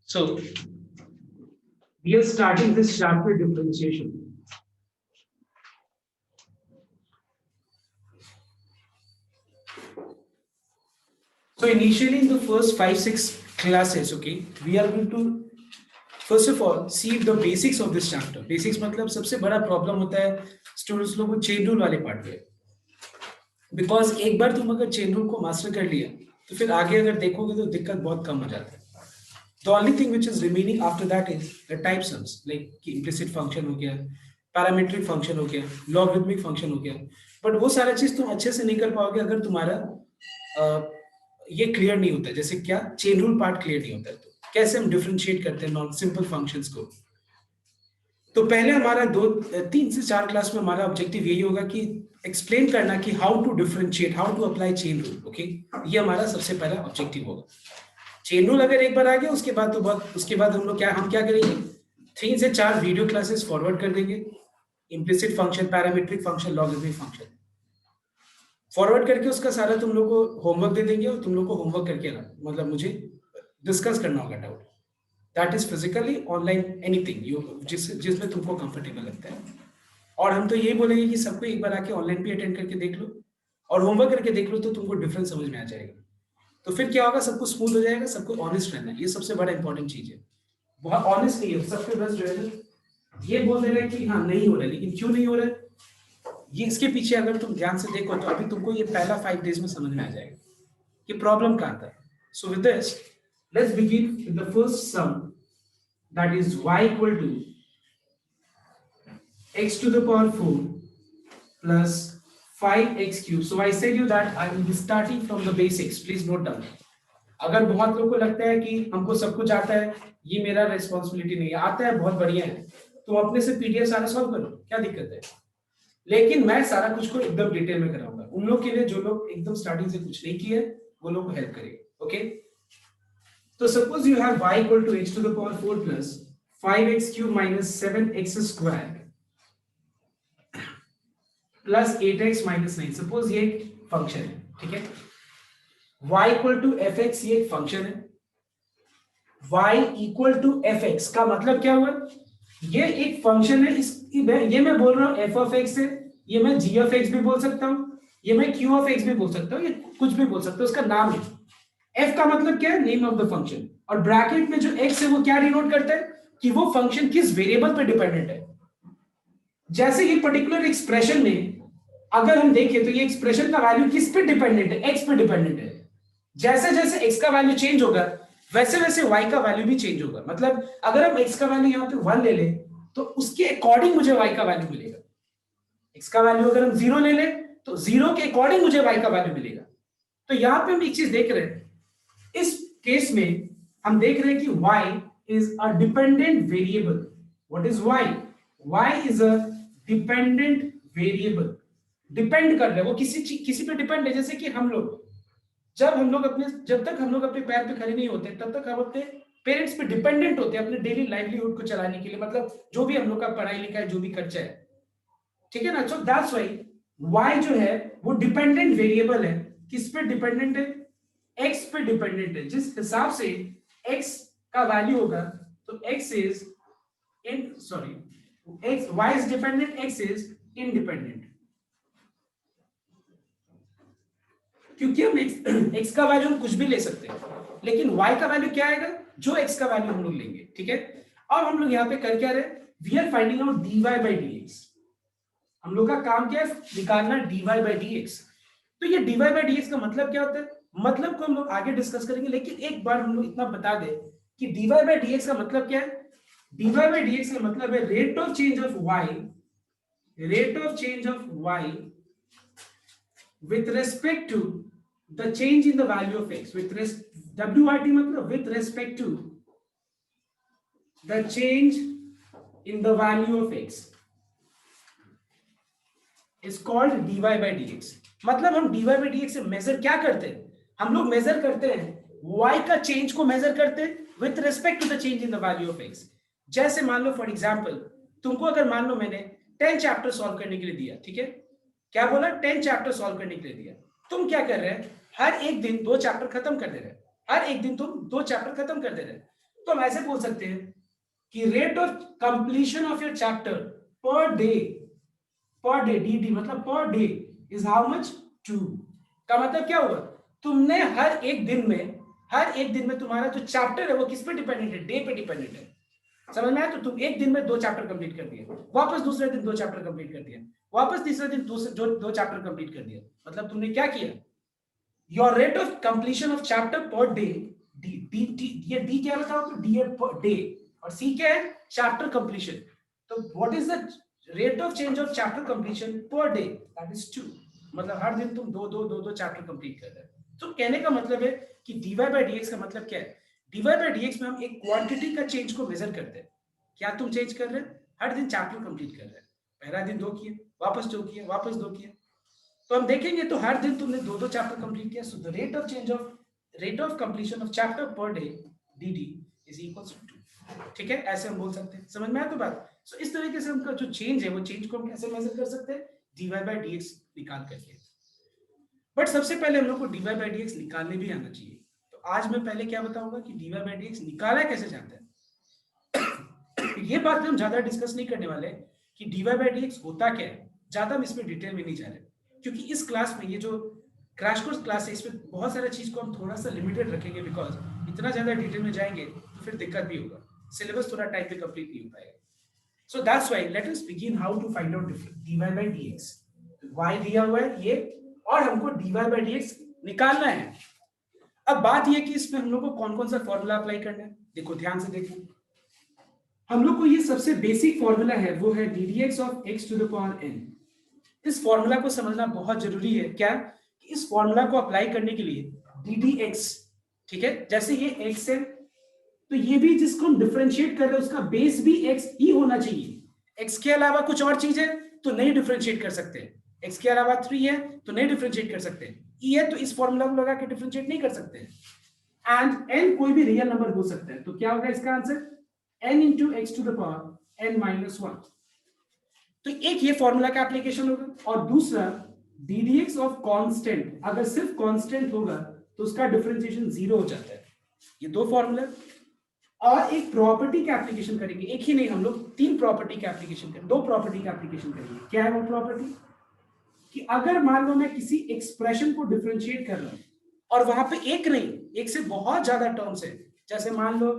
So we are starting this chapter differentiation. So initially in the first 5-6 classes, okay, we are going to first of all see the basics of this chapter. Basics मतलब सबसे बड़ा problem होता है students लोगों को chain rule वाले part में, because एक बार तुम अगर चेन रूल को मास्टर कर लिया तो फिर आगे अगर देखोगे तो दिक्कत बहुत कम हो जाता है. The only thing which is remaining after that is the type sums, like implicit function हो गया, parametric function हो गया, logarithmic function हो गया. But वो सारा चीज तुम अच्छे से नहीं कर पाओगे अगर तुम्हारा ये क्लियर नहीं होता है. जैसे क्या चेन रूल पार्ट क्लियर नहीं होता है, तो कैसे हम डिफरेंशिएट करते हैं नॉन सिंपल फंक्शंस को. तो पहले हमारा 3 से 4 क्लास में हमारा ऑब्जेक्टिव यही होगा कि एक्सप्लेन करना कि how to differentiate, how to apply chain rule. Okay, ये हमारा सबसे पहला ऑब्जेक्टिव होगा. चेन रूल अगर एक बार आ गया उसके बाद हम लोग हम क्या करेंगे, 3 से 4 वीडियो क्लासेस फॉरवर्ड कर देंगे. Implicit function, parametric function, logarithmic function forward करके उसका सारा तुम लोग को होमवर्क दे देंगे और तुम लोग को होमवर्क करके मतलब मुझे डिस्कस करना होगा doubt. That is physically online anything जिसमें तुमको कंफर्टेबल लगता है. और हम तो यही बोलेंगे कि सबको एक बार आके ऑनलाइन भी अटेंड करके देख लो और होमवर्क करके देख लो तो तुमको डिफरेंस समझ में आ जाएगा. तो फिर क्या होगा, सबको स्मूथ हो जाएगा, सबको ऑनेस्ट रहना है. ये सबसे बड़ा इंपॉर्टेंट चीज है. बहुत ऑनेस्ट नहीं है सबके बस जो है ये बोल दे रहे हैं कि हाँ नहीं हो रहा है, लेकिन क्यों नहीं हो रहा है ये इसके पीछे अगर तुम ध्यान से देखो तो अभी तुमको ये पहला 5 डेज में समझ में आ जाएगा कि प्रॉब्लम कहाँ था. So with this let's begin with the first sum, that is y equal to x to the power 4 plus 5x cube. So I said you that I will be starting from the basics. Please note down. अगर बहुत लोगों को लगता है कि हमको सब कुछ आता है, ये मेरा रिस्पॉन्सिबिलिटी नहीं है, आता है बहुत बढ़िया है, तुम अपने से पीडीएफ सारा सॉल्व करो, क्या दिक्कत है. लेकिन मैं सारा कुछ को एकदम डिटेल में कराऊंगा उन लोग के लिए जो लोग एकदम स्टार्टिंग से कुछ नहीं किए, वो लोग को हेल्प करेगा. ओके, तो suppose you have y equal to x to the power 4 plus 5x cube minus 7x square plus 8x minus 9. Suppose ये एक फंक्शन है, ठीक है. y इक्वल टू fx ये एक फंक्शन है. y इक्वल टू fx का मतलब क्या हुआ, ये एक फंक्शन है. ये मैं बोल रहा हूं f ऑफ x है, ये मैं g ऑफ x भी बोल सकता हूं, ये मैं q ऑफ x भी बोल सकता हूं, ये कुछ भी बोल सकता हूं. उसका नाम है. f का मतलब क्या है, नेम ऑफ द फंक्शन. और ब्रैकेट में जो x है वो क्या डिनोट करता है कि वो फंक्शन किस वेरिएबल पे डिपेंडेंट है. जैसे ये पर्टिकुलर एक्सप्रेशन में अगर हम देखें तो ये एक्सप्रेशन का वैल्यू किस पे डिपेंडेंट है, x पे डिपेंडेंट है. जैसे जैसे x का वैल्यू चेंज होगा वैसे वैसे y का वैल्यू भी चेंज होगा. मतलब अगर हम x का वैल्यू यहाँ पे 1 ले ले तो उसके अकॉर्डिंग मुझे y का वैल्यू मिलेगा. x का वैल्यू अगर हम 0 ले ले तो 0 के अकॉर्डिंग मुझे y का वैल्यू मिलेगा. तो यहाँ पे हम एक चीज देख रहे हैं, इस केस में हम देख रहे हैं कि y is a dependent variable. What is y? y is a dependent variable. Depend कर रहे हैं, वो किसी पे डिपेंड है. जैसे कि हम लोग जब तक हम लोग अपने पैर पे खड़े नहीं होते तब तक हम अपने पेरेंट्स पे डिपेंडेंट होते हैं अपने डेली लाइवलीहुड को चलाने के लिए. मतलब जो भी हम लोग का पढ़ाई लिखाई जो भी खर्चा है, ठीक है ना. सो दैट्स व्हाई y जो है वो डिपेंडेंट वेरिएबल है. किस पे डिपेंडेंट है, x पे डिपेंडेंट है. जिस हिसाब से x का वैल्यू होगा तो x is y is dependent, x is independent. क्योंकि हम x का वैल्यू हम कुछ भी ले सकते हैं, लेकिन y का वैल्यू क्या आएगा, जो x का वैल्यू हम लोग लेंगे. ठीक है, अब हम लोग यहाँ पे कर क्या रहे, we are finding out dy by dx. हम लोग का काम क्या है, निकालना dy by dx. तो ये dy by dx का मतलब क्या होता है, मतलब को हम लोग आगे डिस्कस करेंगे, लेकिन एक बार हम लोग इतना बता दें कि dy by dx का मतलब क्या है. dy by dx का मतलब है rate of change of y with respect to the change in the value of x. WIT मतलब with respect to the change in the value of x is called dy by dx. मतलब हम dy by dx से major क्या करते हैं, हम लोग major करते हैं y का चेंज को मेजर करते हैं with respect to the change in the value of x. जैसे मान लो फॉर एग्जांपल तुमको अगर मान लो मैंने 10 चैप्टर सॉल्व करने के लिए दिया, ठीक है, क्या बोला, 10 चैप्टर सॉल्व करने के लिए दिया. तुम क्या कर रहे हैं, हर एक दिन 2 चैप्टर खत्म कर दे रहे हैं, हर एक दिन तुम 2 चैप्टर खत्म कर दे रहे हैं. तो हम ऐसे बोल सकते हैं कि rate of completion of your chapter per day D मतलब per day is how much 2 का मतलब क्या हुआ, तुमने हर एक दिन में तुम्हारा जो चैप्टर है वो किस पे डिपेंडेंट है, डे पे डिपेंडेंट है। समझ में आया? तो तुम एक दिन में 2 चैप्टर कंप्लीट कर दिए, वापस दूसरे दिन 2 चैप्टर कंप्लीट कर दिया, वापस तीसरे दिन दो चैप्टर कंप्लीट कर दिया। मतलब तुमने क्या किया, your rate of completion of chapter per day ये डी क्या बताओ तो डी है पर डे और सी क्या है चैप्टर कंप्लीशन। तो what is the rate of change of chapter completion per day, that is 2। मतलब हर दिन तुम दो चैप्टर कंप्लीट कर रहे हो। तो कहने का मतलब है कि dy by dx का मतलब क्या है, dy by dx में हम एक क्वांटिटी का चेंज को मेजर करते हैं। क्या तुम चेंज कर रहे हो, हर दिन चैप्टर कंप्लीट कर रहे हैं, पहला दिन 2 किए, वापस 2 किए, वापस 2 किए, तो हम देखेंगे तो हर दिन तुमने 2 चैप्टर कंप्लीट किया। So the rate of completion of chapter per day dd is equals to 2। ठीक है, ऐसे हम बोल सकते हैं। समझ में आया तो बात? सो इस तरीके से हमका जो चेंज है वो चेंज को हम कैसे मेजर कर सकते हैं, dy by dx निकाल करके। बट सबसे पहले हम लोग को dy by dx निकालने भी आना चाहिए। तो आज मैं पहले क्या बताऊंगा कि dy by dx निकाला कैसे जाता है। ये बात हम ज्यादा डिस्कस नहीं करने वाले कि dy by dx होता क्या है, ज्यादा हम इसमें डिटेल में नहीं जा रहे, क्योंकि इस क्लास में ये जो क्रैश कोर्स क्लास है इसमें बहुत सारा चीज को हम थोड़ा सा लिमिटेड रखेंगे, बिकॉज इतना ज्यादा डिटेल में जाएंगे तो फिर दिक्कत भी होगा, सिलेबस थोड़ा टाइम पे कंप्लीट नहीं हो पाएगा। So that's why let us begin how to find out dy by dx। y दिया हुआ है ये और हमको dy by dx निकालना है। अब बात ये कि इसमें हम लोग को कौन कौन सा फॉर्मूला अप्लाई करना है, देखो ध्यान से देखो। हम लोग को ये सबसे बेसिक फॉर्मूला है वो है ddx of x to the power n। इस फॉर्मूला को समझना बहुत जरूरी है। क्या कि इस फॉर्मूला को अप्लाई करने के लिए ddx, ठीक है, जैसे ये x है तो ये भी जिसको हम डिफरेंशिएट कर रहे हैं उसका बेस भी x ही होना चाहिए। x के अलावा कुछ और चीज है तो नहीं डिफरेंशिएट कर सकते, x के अलावा 3 है तो नहीं डिफरेंशिएट कर सकते, e है तो इस फॉर्मूला को लगा के डिफरेंशिएट नहीं कर सकते। एंड n कोई भी रियल नंबर हो सकता है, तो क्या होगा इसका answer, n into x to the power n minus 1। तो एक ये फॉर्मूला का एप्लीकेशन होगा और दूसरा ddx ऑफ कांस्टेंट, अगर सिर्फ कांस्टेंट होगा तो उसका डिफरेंशिएशन 0 हो जाता है। ये 2 फॉर्मूला और एक प्रॉपर्टी का एप्लीकेशन करेंगे, एक ही नहीं हम लोग 3 प्रॉपर्टी का एप्लीकेशन करेंगे, 2 प्रॉपर्टी का एप्लीकेशन करेंगे। क्या है वो प्रॉपर्टी कि अगर मान लो मैं किसी एक्सप्रेशन को डिफरेंशिएट कर रहा हूं और वहां पे एक नहीं एक से बहुत ज्यादा टर्म्स है, जैसे मान लो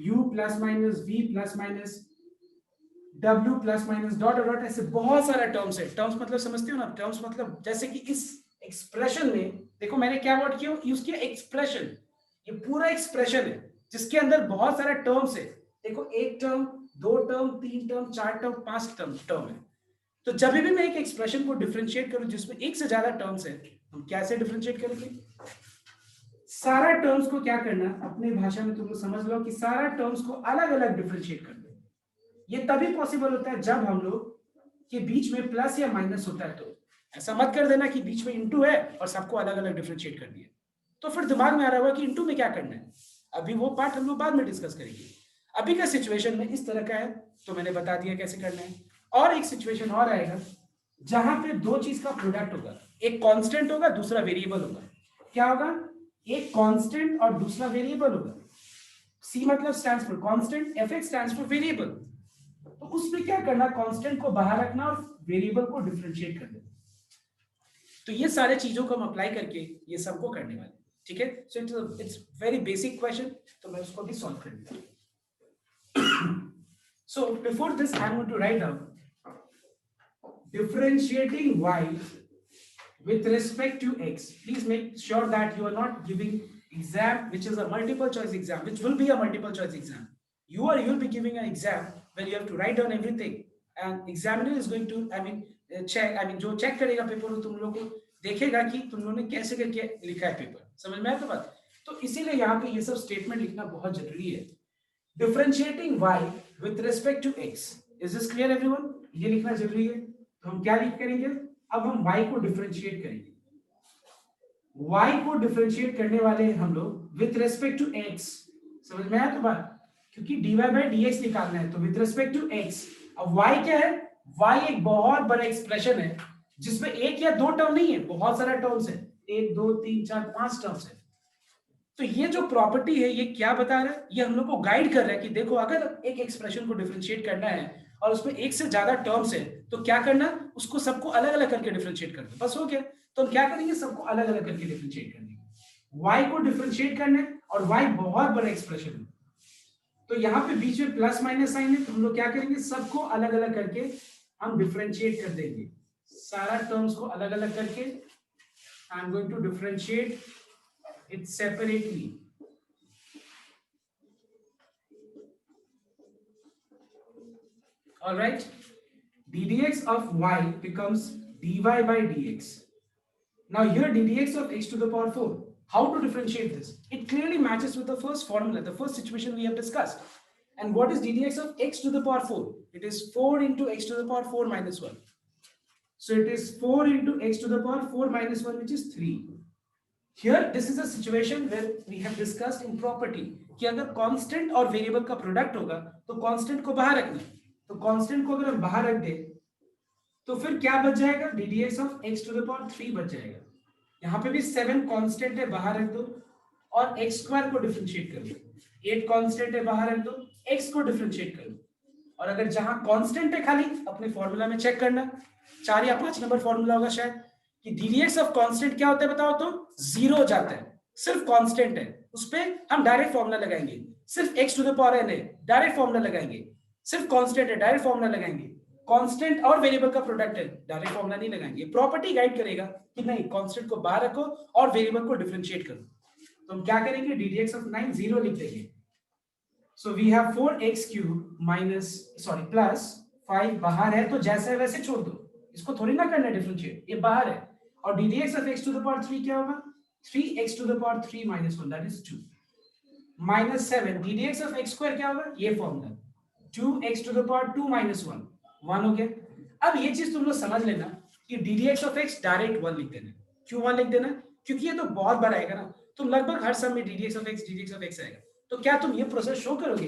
u plus minus v plus minus w plus minus dot dot, ऐसे बहुत सारा टर्म्स है। टर्म्स मतलब समझते हो ना, टर्म्स मतलब जैसे कि इस एक्सप्रेशन में देखो मैंने क्या वर्ड किया यूज किया, एक्सप्रेशन। ये पूरा एक्सप्रेशन है जिसके अंदर बहुत सारा टर्म्स है। देखो 1 term 2 term 3 term 4 term 5 term है। तो जब भी मैं एक एक्सप्रेशन को डिफरेंशिएट करूं जिसमें एक से ज्यादा टर्म्स है, हम कैसे डिफरेंशिएट करेंगे, सारा टर्म्स को क्या करना, अपने भाषा में तुम लोग समझ लो कि सारा टर्म्स को अलग अलग डिफरेंशिएट कर दो। ये तभी पॉसिबल होता है जब हम लोग के बीच में प्लस या माइनस होता है। तो ऐसा मत कर देना कि बीच में इंटू है और सबको अलग अलग डिफरेंशिएट कर दिया, तो फिर दिमाग में आ रहा होगा कि इंटू में क्या करना है। अभी वो पार्ट हम लोग बाद में डिस्कस करेंगे। अभी का सिचुएशन में इस तरह का है तो मैंने बता दिया कैसे करना है। और एक सिचुएशन और आएगा जहां पे 2 चीज का प्रोडक्ट होगा, एक कांस्टेंट होगा दूसरा वेरिएबल होगा। क्या होगा, एक कांस्टेंट और दूसरा वेरिएबल होगा। C मतलब stands for constant, fx stands for variable. तो उसमें क्या करना, कांस्टेंट को बाहर रखना और वेरिएबल को डिफरेंशिएट कर देना। तो ये सारे चीजों को हम अप्लाई करके ये सबको करने वाले, ठीक है। So it's very basic question, तो मैं उसको भी सॉल्व कर दूंगा। So before this I am going to write down differentiating y with respect to x. Please make sure that you are not giving exam which is a multiple choice exam, which will be a multiple choice exam. You'll be giving an exam when you have to write down everything, and examiner is going to check, जो check करेगा paper वो तुम लोग को देखेगा कि तुम लोगों ने कैसे करके लिखा है पेपर। समझ में आया तो बात? तो इसीलिए यहाँ पे ये सब स्टेटमेंट लिखना बहुत जरूरी है। Differentiating y with respect to x. Is this clear everyone? ये लिखना जरूरी है। तो हम क्या लिख करेंगे, अब हम y को डिफरेंशिएट करेंगे। y को डिफरेंशिएट करने वाले हैं हम लोग विथ रेस्पेक्ट टू x। समझ में आया तो बात? क्योंकि dy by dx निकालना है तो विथ रेस्पेक्ट टू x। अब y क्या है, y एक बहुत बड़ा एक्सप्रेशन है जिसमें 1 या 2 टर्म नहीं है, बहुत सारा टर्म्स है, 1 2 3 4 5 टर्म्स है। तो ये जो प्रॉपर्टी है ये क्या बता रहा है, ये हम लोग को गाइड कर रहा है कि देखो अगर एक एक्सप्रेशन को डिफरेंशिएट करना है और उसमें एक से ज्यादा टर्म्स है तो क्या करना, उसको सबको अलग अलग करके डिफरेंशिएट कर दो, बस हो गया। तो हम क्या करेंगे, सबको अलग अलग करके डिफरेंशिएट कर देंगे। y को डिफरेंशिएट करना है और y बहुत बड़ा एक्सप्रेशन है, तो यहाँ पे बीच में प्लस माइनस साइन है, तो हम लोग क्या करेंगे, सबको अलग अलग करके हम डिफरेंशिएट कर देंगे, सारा टर्म्स को अलग अलग करके I am going to differentiate it separately. All right, ddx of y becomes dy by dx. Now here ddx of x to the power 4. How to differentiate this? It clearly matches with the first formula, the first situation we have discussed. And what is ddx of x to the power 4? It is 4 into x to the power 4 minus 1. So it is 4 into x to the power 4 minus 1, which is 3. Here this is a situation where we have discussed in property कि अगर constant और variable का product होगा तो constant को बाहर रखना, तो कांस्टेंट को अगर हम बाहर रख दे तो फिर क्या बच जाएगा, ddx of x to the power 3 बच जाएगा। यहाँ पे भी 7 कांस्टेंट है, बाहर रख दो और x स्क्वायर को डिफरेंशिएट कर दो। 8 कांस्टेंट है, बाहर रख दो, x को डिफरेंशिएट कर दो। और अगर जहां कांस्टेंट है खाली अपने फॉर्मूला में चेक करना, 4 या 5 नंबर फॉर्मूला होगा शायद कि ddx ऑफ कांस्टेंट क्या होता है बताओ तो, 0 हो जाता है। सिर्फ कांस्टेंट है उस पे हम डायरेक्ट फॉर्मूला लगाएंगे, सिर्फ x to the power n है डायरेक्ट फॉर्मूला लगाएंगे, सिर्फ कांस्टेंट है डायरेक्ट फॉर्मूला लगाएंगे, कांस्टेंट और वेरिएबल का प्रोडक्ट है डायरेक्ट फॉर्मूला नहीं लगाएंगे। प्रॉपर्टी गाइड करेगा कि नहीं कांस्टेंट को बाहर रखो और वेरिएबल को डिफरेंशिएट करो। तो हम क्या करेंगे, ddx ऑफ 9 0 लिख देंगे। So we have 4x cube minus sorry plus 5 बाहर है तो जैसे वैसे छोड़ दो, इसको थोड़ी ना करना है डिफरेंशिएट, ये बाहर है। और ddx of x to the power 3 क्या होगा, 3x to the power 3 minus 1 that is 2 minus 7 ddx of x square क्या होगा, ये formula 2x to the power 2 minus 1 1 हो गया। अब ये चीज तुम लोग समझ लेना कि ddx of x डायरेक्ट 1 लिख देना। क्यों 1 लिख देना, क्योंकि ये तो बहुत बड़ा आएगा ना, तुम लगभग हर सम में ddx of x आएगा, तो क्या तुम ये प्रोसेस शो करोगे,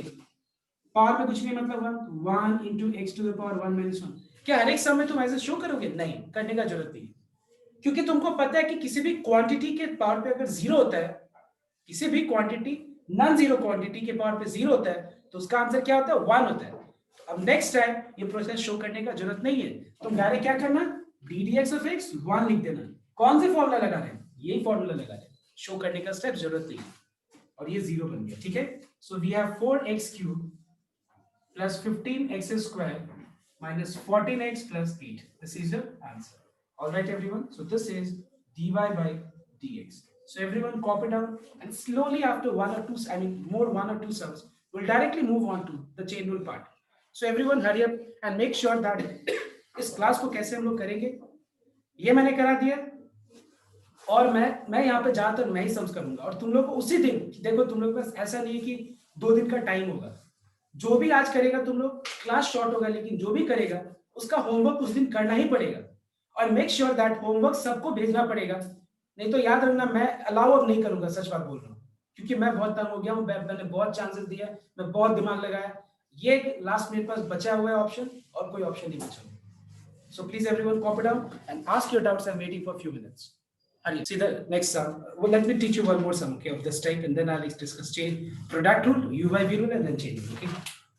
पावर में कुछ नहीं मतलब 1 into x to the power 1 minus 1, क्या हर एक सम में तुम ऐसे शो करोगे, नहीं करने का जरूरत नहीं, क्योंकि तुमको पता है कि किसी भी क्वांटिटी के पावर पे अगर 0 होता है, किसी भी क्वांटिटी नॉन जीरो क्वांटिटी के पावर पे 0 होता है तो उसका आंसर क्या होता है, 1 होता है। अब नेक्स्ट टाइम ये प्रोसेस शो करने का जरूरत नहीं है, तुम डायरेक्ट क्या करना, ddx of x 1 लिख देना। कौन से फॉर्मूला लगा रहे हैं, यही फॉर्मूला लगा रहे हैं, शो करने का स्टेप जरूरत नहीं है। और ये 0 बन गया, ठीक है। So we have 4x cube plus 15x square minus 14x plus 8. This is your answer. All right, everyone. So this is dy by dx. So everyone copy down and slowly after one or two, I mean more one or two sums, we'll directly move on to the chain rule part. So everyone hurry up and make sure that इस class को कैसे हम लोग करेंगे ये मैंने करा दिया, और मैं यहाँ पे ज्यादातर मैं ही सम्स करूंगा, और तुम लोग को उसी दिन, देखो तुम लोग पास ऐसा नहीं है कि 2 दिन का टाइम होगा, जो भी आज करेगा तुम लोग, क्लास शॉर्ट होगा लेकिन जो भी करेगा उसका होमवर्क उस दिन करना ही पड़ेगा, और मेक श्योर दैट होमवर्क सबको भेजना पड़ेगा। नहीं तो याद रखना मैं अलाउ अब नहीं करूंगा, सच बात बोल रहा हूँ, क्योंकि मैं बहुत तंग हो गया हूँ, मैंने बहुत चांसेस दिया, मैं बहुत दिमाग लगाया, ये लास्ट मेरे पास बचा हुआ है ऑप्शन, और कोई ऑप्शन नहीं बचा। So please everyone copy down and ask your doubts. I'm waiting for a few minutes. Hurry. See the next sum. Well, let me teach you one more sum, okay, of this type, and then I'll discuss chain product rule, U by V rule, and then chain rule, okay.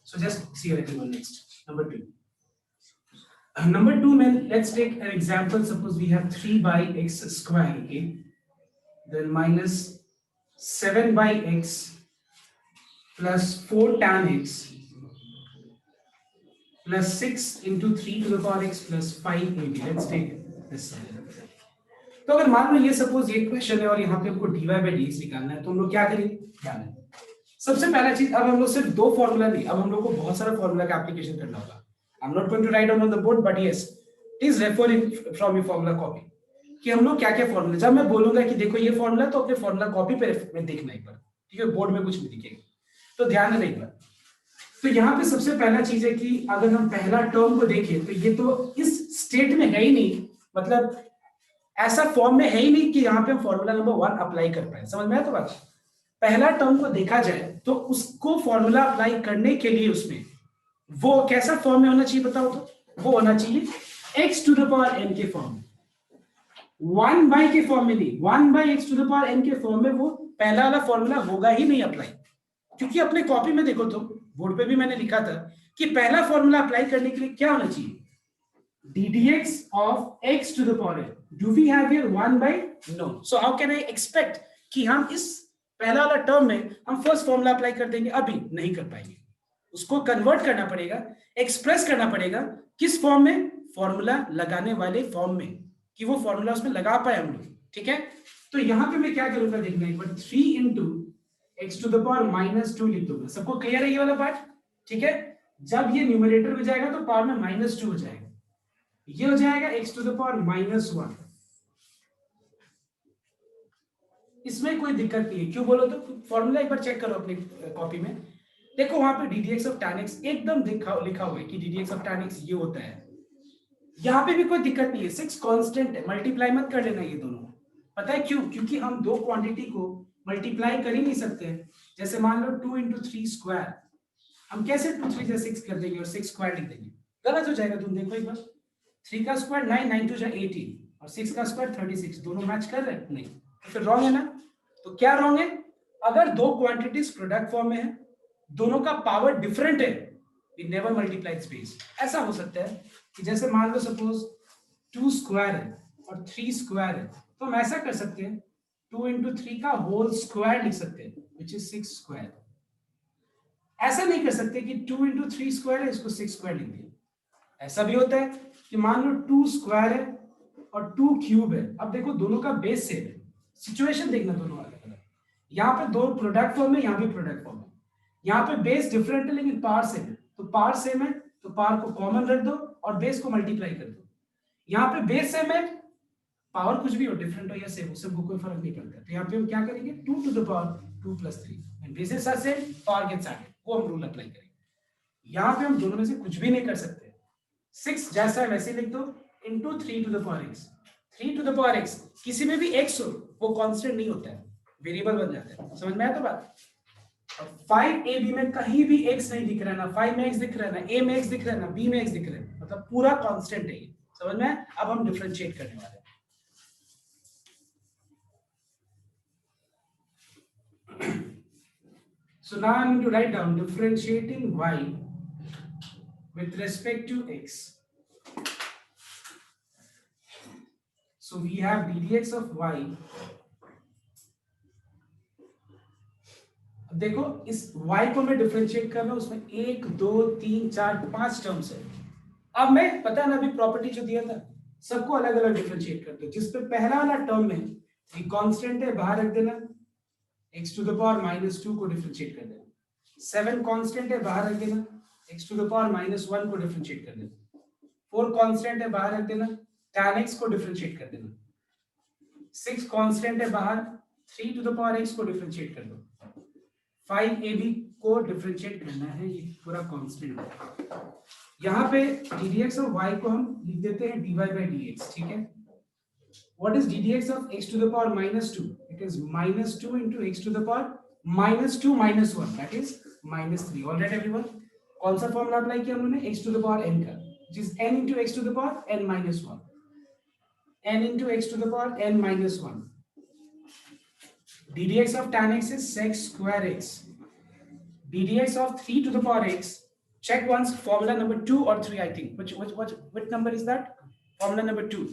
So just see everyone next. Number 2. Number 2, man. Let's take an example. Suppose we have 3 by x square, okay, then minus 7 by x plus 4 tan x plus 6 into 3 to the power x plus 5 maybe. Let's take this sum. तो अगर मान लो ये suppose ये question है और यहाँ पे हमको dy by dx निकालना है, तो हम लोग क्या करेंगे, ध्यान है सबसे पहला चीज, अब हम लोग सिर्फ 2 फॉर्मूला नहीं, अब हम लोग को बहुत सारा फॉर्मूला का एप्लीकेशन करना होगा। I am not going to write on the board, but yes please refer in from your formula copy कि हम लोग क्या क्या फॉर्मूला, जब मैं बोलूंगा कि देखो ये फॉर्मूला, तो अपने फॉर्मूला कॉपी पे में देखना एक बार, ठीक है, बोर्ड में कुछ नहीं दिखेगा, तो ध्यान देना एक बार। तो यहाँ पे सबसे पहला चीज है कि अगर हम पहला टर्म को देखें तो ये तो इस स्टेट में है ही नहीं, मतलब ऐसा फॉर्म में है ही नहीं कि यहाँ पे हम फॉर्मूला नंबर 1 अप्लाई कर पाए, समझ में आया? तो बात पहला टर्म को देखा जाए तो उसको फॉर्मूला अप्लाई करने के लिए उसमें वो कैसा फॉर्म में होना चाहिए बताओ, तो वो होना चाहिए x to the power n के फॉर्म में, 1 बाई के फॉर्म में नहीं, 1 by x to the power n के फॉर्म में वो पहला वाला फॉर्मूला होगा ही नहीं अप्लाई, क्योंकि अपने कॉपी में देखो तो बोर्ड पे भी मैंने लिखा था कि पहला फॉर्मूला अप्लाई करने के लिए क्या होना चाहिए, ddx of x to the power n. Do we have here 1 by? No. So how can I expect कि हम इस पहला वाला टर्म में हम फर्स्ट फॉर्मूला अप्लाई कर देंगे? अभी नहीं कर पाएंगे, उसको कन्वर्ट करना पड़ेगा, एक्सप्रेस करना पड़ेगा किस फॉर्म में, फॉर्मूला लगाने वाले फॉर्म में, कि वो फॉर्मूला उसमें लगा पाए हम लोग। ठीक है, तो यहां पे मैं क्या करूंगा देखना एक बार, 3 into x to the power -2 लिख दूंगा। सबको क्लियर है ये वाला पार्ट? ठीक है, जब ये न्यूमरेटर में जाएगा तो पावर में -2 हो जाएगा, ये हो जाएगा x to the power -1। इसमें कोई दिक्कत नहीं है, क्यों बोलो तो फॉर्मूला एक बार चेक करो अपनी कॉपी में, देखो वहां पे ddx of tan x एकदम लिखा हुआ है कि ddx of tan x ये होता है। यहाँ पे भी कोई दिक्कत नहीं है, 6 कांस्टेंट है, मल्टीप्लाई मत कर लेना ये दोनों। पता है क्यों? क्योंकि हम दो क्वांटिटी को मल्टीप्लाई कर ही नहीं सकते। जैसे मान लो 2 into 3 स्क्वायर, हम कैसे 2 3 से 6 कर देंगे और 6 स्क्वायर लिख देंगे? गलत हो जाएगा। तुम देखो एक बार, 3 का स्क्वायर 9, 9 2 18 और 6 का स्क्वायर 36, दोनों मैच कर रहे हैं? नहीं, तो फिर रॉन्ग है ना। तो क्या रॉन्ग है? अगर दो क्वांटिटीज प्रोडक्ट फॉर्म में है, दोनों का पावर डिफरेंट है, वी नेवर मल्टीप्लाई स्पेस। ऐसा हो सकता है कि जैसे मान लो सपोज 2 स्क्वायर है और 3 स्क्वायर है, तो हम ऐसा कर सकते हैं 2 into 3 का होल स्क्वायर लिख सकते हैं, which is 6 स्क्वायर। ऐसा नहीं कर सकते कि 2 into 3 स्क्वायर है, इसको 6 स्क्वायर लिख दिया। ऐसा भी होता है कि मान लो 2 स्क्वायर है और 2 क्यूब है। अब देखो दोनों का बेस सेम है, सिचुएशन देखना दोनों अलग अलग। यहाँ पे दो प्रोडक्ट फॉर्म है, यहाँ भी प्रोडक्ट फॉर्म है, यहाँ पे बेस डिफरेंट है लेकिन पावर सेम है। तो पावर सेम है तो पावर को कॉमन रख दो और बेस को मल्टीप्लाई कर दो। यहाँ पे बेस सेम है, पावर कुछ भी हो, डिफरेंट हो या सेम हो, सबको कोई फर्क नहीं पड़ता। तो यहाँ पे हम क्या करेंगे, 2 to the power 2 plus 3 and bases are same, power gets added, वो हम रूल अप्लाई करेंगे। यहाँ पे हम दोनों में से कुछ भी नहीं कर सकते। 6 जैसा है वैसे लिख दो into 3 to the power x। 3 to the power x किसी में भी x हो वो कांस्टेंट नहीं होता है, वेरिएबल बन जाता है। समझ में आया तो बात? 5ab में कहीं भी x नहीं दिख रहा है, ना 5 में x दिख रहा है, ना a में x दिख रहा है, ना b में x दिख रहा है, मतलब पूरा कांस्टेंट है ये। समझ में? अब हम डिफरेंशिएट करने वाले हैं। So now I'm going to write down differentiating y with respect to x. So we have ddx of y. अब देखो इस y को मैं डिफरेंशिएट कर रहा हूं, उसमें 1 2 3 4 5 टर्म्स है। अब मैं पता है ना अभी प्रॉपर्टी जो दिया था, सबको अलग अलग डिफरेंशिएट करते हो। जिसपे पहला वाला टर्म में ये कांस्टेंट है, बाहर रख देना, x to the power -2 को डिफरेंशिएट कर देना। 7 कांस्टेंट है, बाहर रख देना, x to the power -1 को डिफरेंशिएट कर देना। 4 कांस्टेंट है, बाहर रख देना, tan x को डिफरेंशिएट कर देना। 6 कांस्टेंट है, बाहर 3 to the power x को डिफरेंशिएट कर दो। 5ab को डिफरेंशिएट करना है, ये पूरा कांस्टेंट है। यहाँ पे ddx of y को हम लिख देते हैं dy by dx। ठीक है, what is ddx of x to the power -2? It is -2 into x to the power -2 minus 1, that is -3। All right everyone, कौन सा फॉर्मूला अप्लाई किया हमने? x to the power n का, which is n into x to the power n minus 1, n into x to the power n minus 1। ddx of tan x is sec square x। ddx of 3 to the power x, check once, formula number 2 or 3 I think, which number is that? Formula number 2,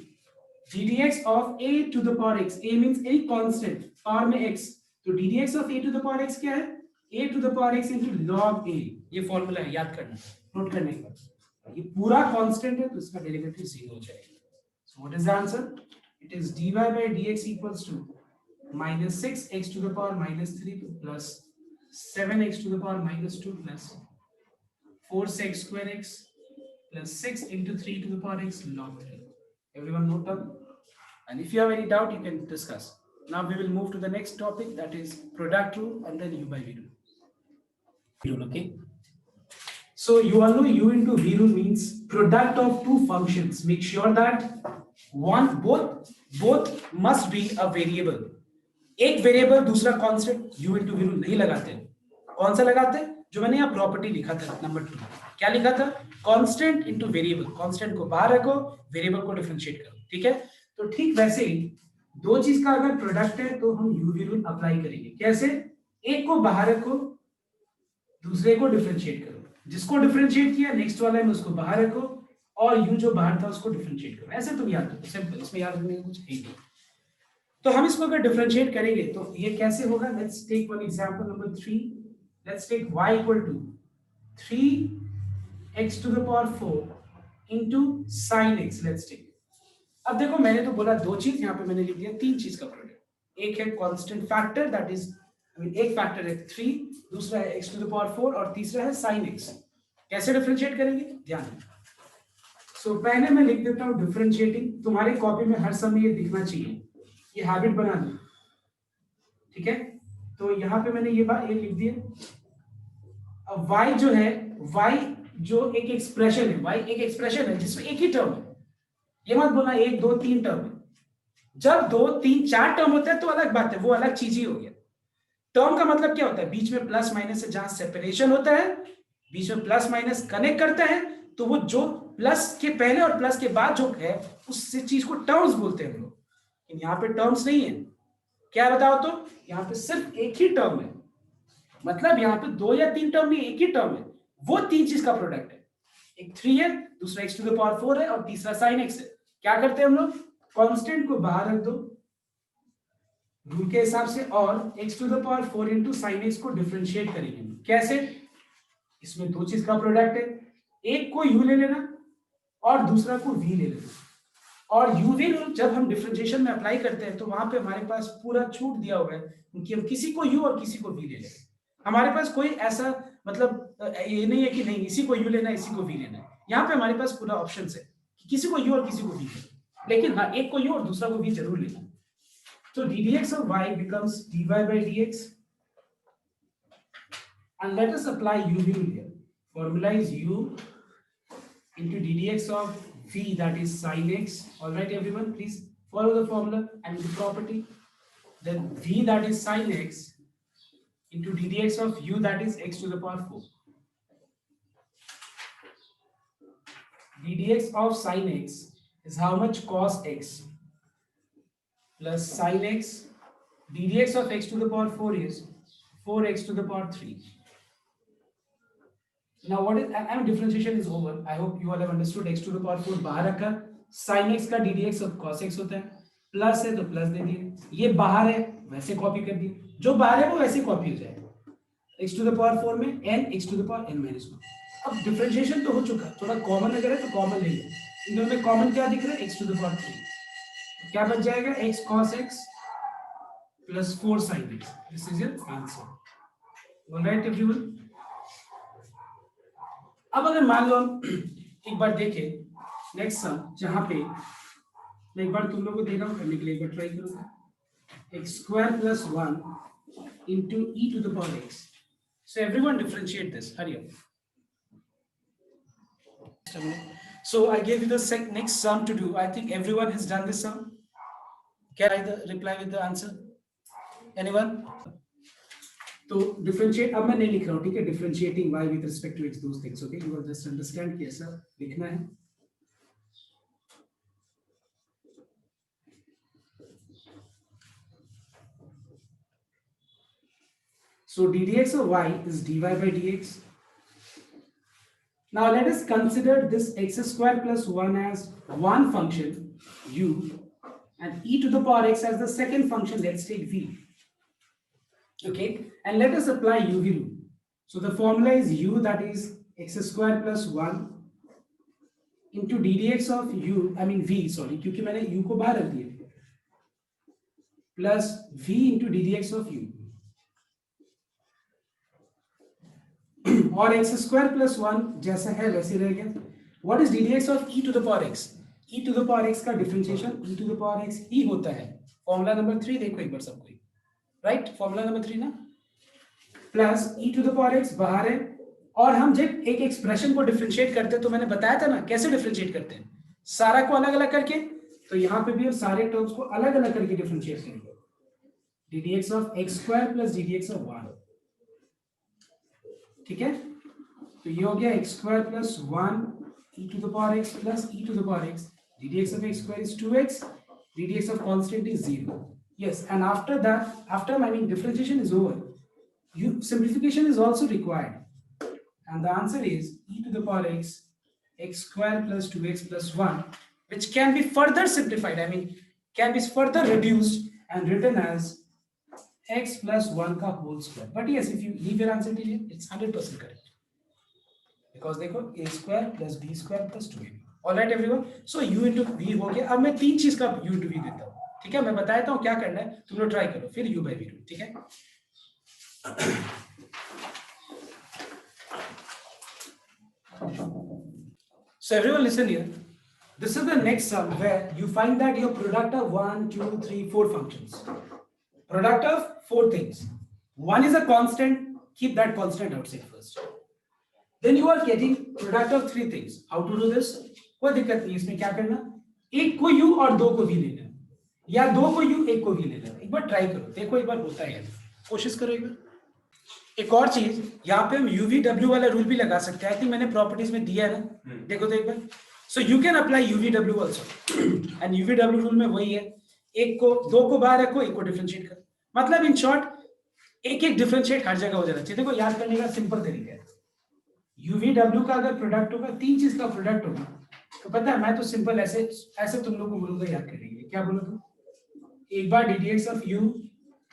ddx of a to the power x, a means any constant, power में x, तो ddx of a to the power x क्या है? a to the power x into log a, ये formula है, याद करना, note करने के बाद। ये पूरा कांस्टेंट है तो इसका डेरिवेटिव 0 हो जाएगा। So what is the answer? It is dy by dx equals to -6x to the power -3 plus 7x to the power -2 plus 4 sec square x plus 6 into 3 to the power x log 3. Everyone note down? And if you have any doubt, you can discuss. Now we will move to the next topic, that is product rule and then u by v rule. Okay. So you all know u into v rule means product of two functions. Make sure that both must be a variable. एक variable दूसरा constant, u into v rule नहीं लगाते। कौन सा लगाते? जो मैंने यहाँ प्रॉपर्टी लिखा था नंबर 2, क्या लिखा था? Constant into variable. कांस्टेंट को बाहर रखो, वेरिएबल को डिफरेंशिएट करो। ठीक है, तो ठीक वैसे ही दो चीज का अगर प्रोडक्ट है तो हम यूवी रूल अप्लाई करेंगे। कैसे? एक को बाहर रखो, दूसरे को डिफरेंशिएट करो, जिसको डिफरेंशिएट किया नेक्स्ट वाला में उसको बाहर रखो, और यू जो बाहर था उसको डिफरेंशिएट करो। ऐसे तुम याद रखो, सिंपल, इसमें याद रखने का कुछ है नहीं। तो हम इसको अगर डिफरेंशिएट करेंगे तो ये कैसे होगा? Let's take one example number 3। Let's take y equal to 3x to the power 4 into sin x। Let's take, अब देखो मैंने तो बोला दो चीज, यहाँ पे मैंने लिख दिया तीन चीज का प्रोडक्ट। एक है कांस्टेंट फैक्टर, दैट इज एक फैक्टर है 3, दूसरा है x टू द पावर 4 और तीसरा है sin x। कैसे डिफरेंशिएट करेंगे? ध्यान दें। सो पहले मैं लिख देता हूं डिफरेंशिएटिंग, तुम्हारी कॉपी में हर समय ये दिखना चाहिए, ये हैबिट बना लो, ठीक है? तो यहाँ पे मैंने ये बात ये लिख दिया। अब y जो है, y जो एक एक्सप्रेशन है, y एक एक्सप्रेशन है जिसमें एक ही टर्म है। ये मत बोलना 1 2 3 टर्म है। जब 2 3 4 टर्म होता है तो अलग बात है, वो अलग चीज ही हो गया। टर्म का मतलब क्या होता है? बीच में प्लस माइनस से जहां सेपरेशन होता है, बीच में प्लस माइनस कनेक्ट करता है, तो वो जो प्लस के पहले और प्लस के बाद जो है उस चीज को टर्म्स बोलते हैं हम लोग। लेकिन यहाँ पे टर्म्स नहीं है। क्या बताओ तो? यहाँ पे सिर्फ एक ही टर्म है, मतलब यहाँ पे 2 या 3 टर्म नहीं, एक ही टर्म है। वो तीन चीज का प्रोडक्ट है, एक 3 है, दूसरा x टू द पावर 4 है और तीसरा sin x है। क्या करते हैं हम लोग? कांस्टेंट को बाहर रख दो रूल के हिसाब से, और x to the power 4 into sine x को डिफरेंशिएट करेंगे। कैसे? इसमें दो चीज का प्रोडक्ट है, एक को u ले लेना और दूसरा को v ले लेना। और uv रूल जब हम डिफरेंशिएशन में अप्लाई करते हैं तो वहां पे हमारे पास पूरा छूट दिया हुआ है कि हम किसी को u और किसी को v ले लें। हमारे पास कोई ऐसा मतलब ये नहीं है कि नहीं इसी को u लेना इसी को v लेना है। यहाँ पे हमारे पास पूरा ऑप्शन है कि किसी को u और किसी को v लेना, लेकिन हाँ एक को u और दूसरा को v जरूर लेना। तो ddx of y becomes dy by dx, and let us apply uv rule here. Formula is u into ddx of v, that is sin x. All right everyone, please follow the formula and the property. Then v, that is sin x, into ddx of u, that is x to the power 4. ddx of sin x is how much? Cos x plus sin x. ddx of x to the power 4 is 4x to the power 3. Now what is, and differentiation is over. I hope you all have understood. x to the power 4 बाहर रखा, sin x का ddx of cos x होता है, plus है तो plus दे दिए, ये बाहर है वैसे कॉपी कर दिए, जो बाहर है वो वैसे कॉपी हो जाएगा। x to the power 4 में n x to the power n minus 1। अब डिफरेंशिएशन तो हो चुका, थोड़ा कॉमन अगर है तो कॉमन ले लो। इन दोनों में कॉमन क्या दिख रहा है? x to the power 3। क्या बच जाएगा? x cos x plus 4 sin x. This is your answer. All right everyone. अब अगर मान लो हम एक बार देखें नेक्स्ट सम, जहां पे मैं एक बार तुम लोगों को दे रहा हूं करने के लिए, एक बार ट्राई करूंगा। x square plus 1 into e to the power x. So everyone differentiate this. Hurry up. So I gave you the next sum to do. I think everyone has done this sum. Can I reply with the answer? Anyone? तो differentiate अब मैं नहीं लिख रहा हूँ, ठीक है? Differentiating y with respect to x, those things, okay? You will just understand कि ऐसा लिखना है। So ddx of y is dy by dx. Now let us consider this x square plus 1 as one function u and e to the power x as the second function. Let's take v. Okay, and let us apply uv rule. So the formula is u, that is x square plus 1 into ddx of u, I mean v, sorry, क्योंकि मैंने u को बाहर रख दिया, plus v into ddx of u और x square plus 1 जैसा है वैसे रह गया। What is ddx of e to the power x? e to the power x का differentiation e to the power x ही होता है। फॉर्मूला नंबर 3 देखो एक बार सबको, राइट? फॉर्मूला नंबर 3 ना, plus e to the power x बाहर है, और हम जब एक एक्सप्रेशन को डिफरेंशिएट करते हैं तो मैंने बताया था ना कैसे डिफरेंशिएट करते हैं, सारा को अलग अलग करके। तो यहाँ पे भी हम सारे टर्म्स को अलग अलग करके डिफरेंशिएट करेंगे। ddx of x square plus ddx of 1, ठीक है? तो ये हो गया x square plus 1 e to the power x plus e to the power x, ddx of x square is 2x ddx of constant is 0. Yes, and after that, after differentiation is over, simplification is also required. And the answer is e to the power x, x square plus 2x plus 1, which can be further simplified, can be further reduced and written as x plus 1 ka whole square. But yes, if you leave your answer till here, it's 100% correct. Because देखो a square plus b square plus 2ab. All right everyone. So u into v हो गया. अब मैं तीन चीज का u into v देता हूँ. ठीक है, मैं बताता हूँ क्या करना है, तुम लोग ट्राई करो, फिर u by v do. ठीक है. So everyone listen here. This is the next sum where you find that your product of 1, 2, 3, 4 functions. Product of 4 things. One is a constant. Keep that constant outside first. Then you are getting product of 3 things. How to do this? कोई दिक्कत नहीं, इसमें क्या करना, एक को u और दो को v लेना, या दो को u एक को v लेना. एक बार ट्राई करो, देखो एक बार होता है, कोशिश करो एक बार. एक और चीज, यहाँ पे हम UVW वाला रूल भी लगा सकते हैं. आई थिंक मैंने प्रॉपर्टीज में दिया है ना, देखो तो एक बार. So you can apply UVW also, and UVW rule में वही है, एक को दो को बाहर रखो, एक को डिफरेंशिएट करो. मतलब इन शॉर्ट एक एक डिफरेंशिएट हर जगह हो जाना चाहिए. देखो याद करने का सिंपल तरीका है. UVW का अगर प्रोडक्ट होगा, तीन चीज का प्रोडक्ट होगा, तो पता है मैं तो सिंपल ऐसे ऐसे तुम लोग को बोलूंगा याद करने के लिए. क्या बोलो तुम? एक बार ddx ऑफ u,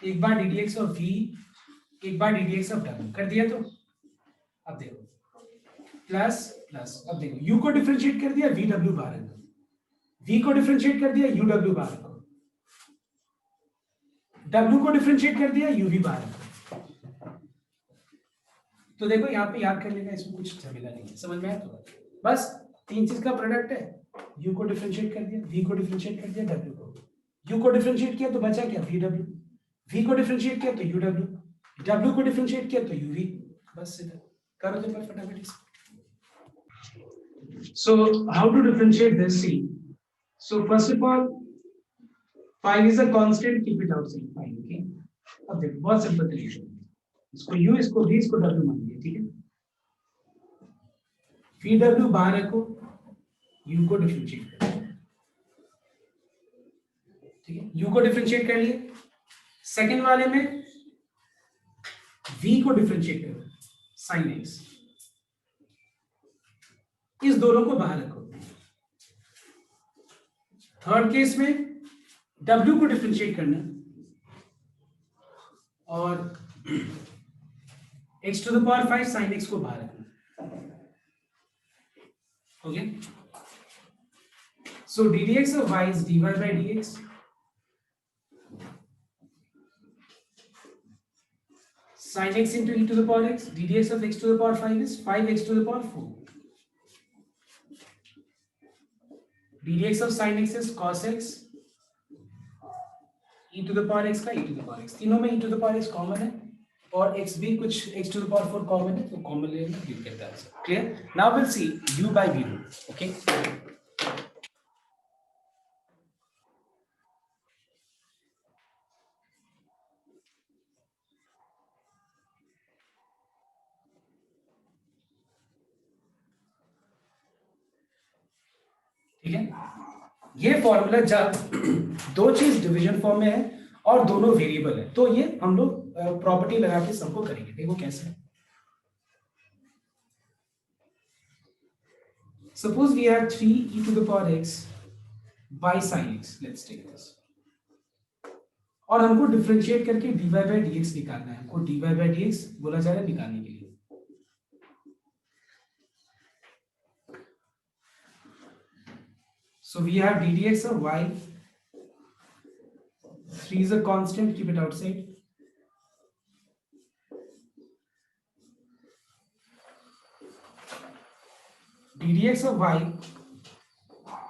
एक बार ddx ऑफ v, एक बार ddx ऑफ w. कर दिया? तो अब देखो प्लस प्लस, अब देखो u को डिफरेंशिएट कर दिया, vw बाहर रखो, v को डिफरेंशिएट कर दिया, uw बाहर रखो, w को डिफरेंशिएट कर दिया, uv बाहर रखो. तो देखो यहाँ पे याद करने का इसमें कुछ झमेला नहीं है, समझ में आया? तो बस तीन चीज का प्रोडक्ट है, u को डिफरेंशिएट कर दिया, v को डिफरेंशिएट कर दिया, w को, u को डिफरेंशिएट किया तो बचा क्या, vw, v को डिफरेंशिएट किया तो uw, w को डिफरेंशिएट किया तो uv. बस सीधा करो तो फटाफट. So how to differentiate this? See, so first of all, 5 is a constant, keep it outside 5. Okay, अब देखो बहुत सिंपल तरीका है, इसको u, इसको v, इसको w मान लिया. ठीक है, vw बाहर रखो, u को डिफरेंशिएट करो. ठीक है, u को डिफरेंशिएट कर लिए. सेकंड वाले में v को डिफरेंशिएट करो, sin x. इस दोनों को बाहर रखो. थर्ड केस में w को डिफरेंशिएट करना और x to the power 5 sin x को बाहर रखना. Okay, so ddx of y is dy by dx, sin x into e to the power x, ddx of x to the power 5 is 5x to the power 4. ddx of sin x is cos x, e to the power x का e to the power x. तीनों में e to the power x common है और x भी कुछ x to the power 4 common है, तो common ले लेना, you get the answer. Clear? Now we'll see u by v rule. Okay. ठीक है, ये फॉर्मूला जब दो चीज डिवीजन फॉर्म में है और दोनों वेरिएबल है, तो ये हम लोग प्रॉपर्टी लगा के सबको करेंगे. देखो कैसे. Suppose we have 3 e to the power x by sin x, let's take this, और हमको डिफरेंशिएट करके dy by dx निकालना है. हमको dy by dx बोला जा रहा है निकालने के लिए. So we have ddx of y, 3 is a constant, keep it outside. ddx of y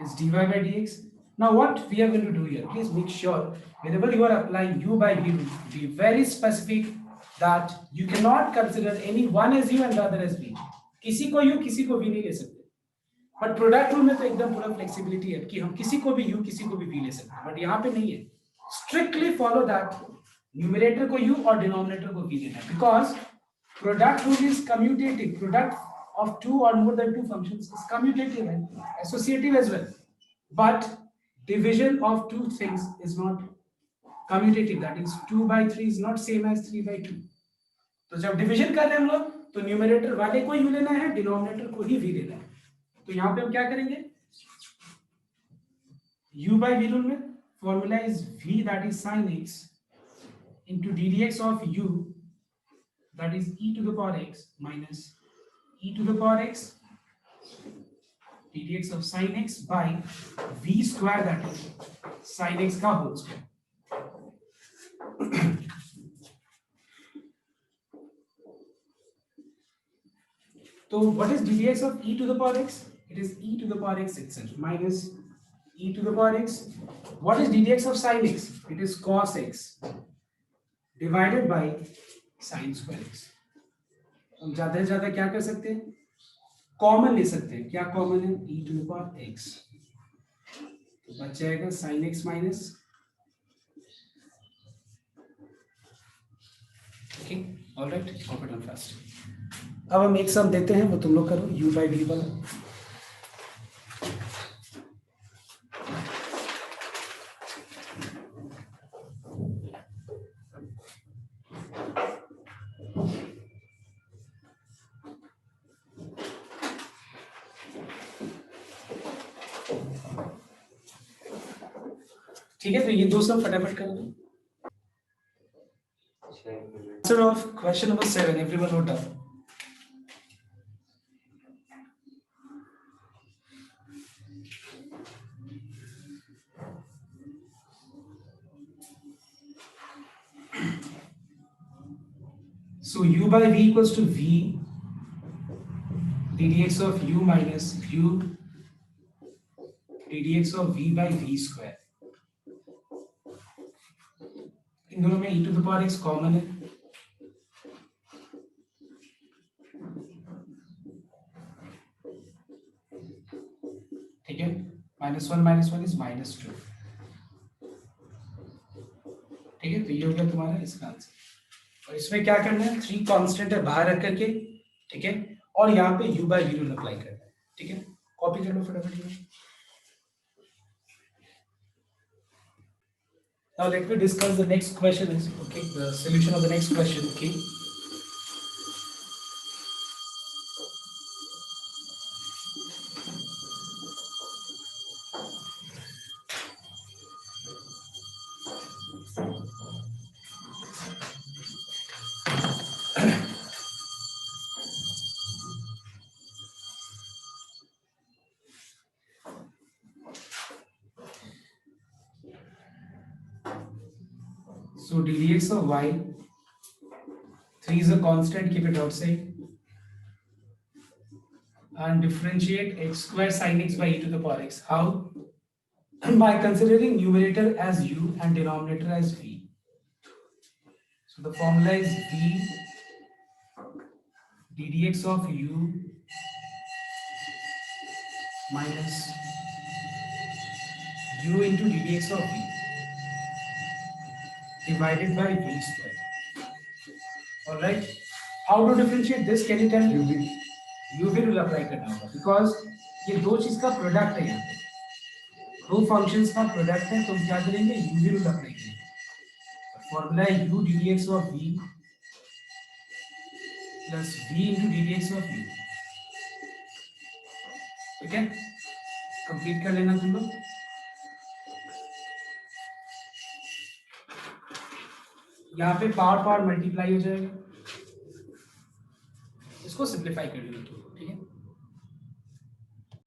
is dy by dx. Now what we are going to do here, please make sure whenever you are applying u by v, be very specific that you cannot consider any one as u and the other as v. किसी को u किसी को v नहीं ले सकते. But product rule में तो एकदम पूरा फ्लेक्सिबिलिटी है कि हम किसी को भी u किसी को भी v ले सकते हैं, बट यहाँ पे नहीं है. स्ट्रिक्टली फॉलो दैट, न्यूमरेटर को u और डिनोमिनेटर को v लेना है, because product rule is commutative. Product of two or more than two functions is commutative and associative as well, but division of two things is not commutative, that is 2 by 3 is not same as 3 by 2. तो जब division कर रहे हैं हम लोग तो numerator वाले को ही लेना है, डिनोमिनेटर को ही v लेना है. तो यहाँ पे हम क्या करेंगे, u by v रूल में formula is v that is sin x into ddx of u that is e to the power x minus e to the power x ddx of sin x by v square that is sin x का whole square. तो what is ddx of e to the power x? It is e to the power x itself minus e to the power x. What is ddx of sin x? It is cos x divided by sin square x. हम ज्यादा से ज्यादा क्या कर सकते हैं, common ले सकते हैं. क्या कॉमन है, e to the power x. तो बच जाएगा sin x minus, okay alright, copy down fast. अब हम एक सम देते हैं, वो तुम लोग करो, u by v वाला. ठीक है, तो ये दो सम फटाफट कर दो. Answer of question number 7, everyone note down. So u by v equals to v ddx of u minus u ddx of v by v square. इन दोनों में e to the power x common है. ठीक है, -1 is -2. ठीक है, तो ये हो गया तुम्हारा इसका आंसर. और इसमें क्या करना है, 3 कांस्टेंट है बाहर रख करके, ठीक है, और यहाँ पे u by v rule apply करना है. ठीक है, कॉपी कर लो फटाफट. Now let me discuss the next question is, okay, the solution of the next question, okay. So ddx of y, 3 is a constant, keep it outside, and differentiate x square sin x by e to the power x. How? By considering numerator as u and denominator as v. So the formula is v ddx of u minus u into ddx of v divided by v square. All right. How to differentiate this? Can you tell me? UV will apply करना होगा because ये दो चीज का product है, यहाँ पे दो फंक्शंस का प्रोडक्ट है, तो हम क्या करेंगे, UV will अप्लाई करेंगे. फॉर्मूला है u ddx of v plus v into ddx of u. ठीक है, कंप्लीट कर लेना तुम लोग. यहाँ पे पावर मल्टीप्लाई हो जाएगा, इसको सिंप्लीफाई कर लेना तुम लोग. ठीक है.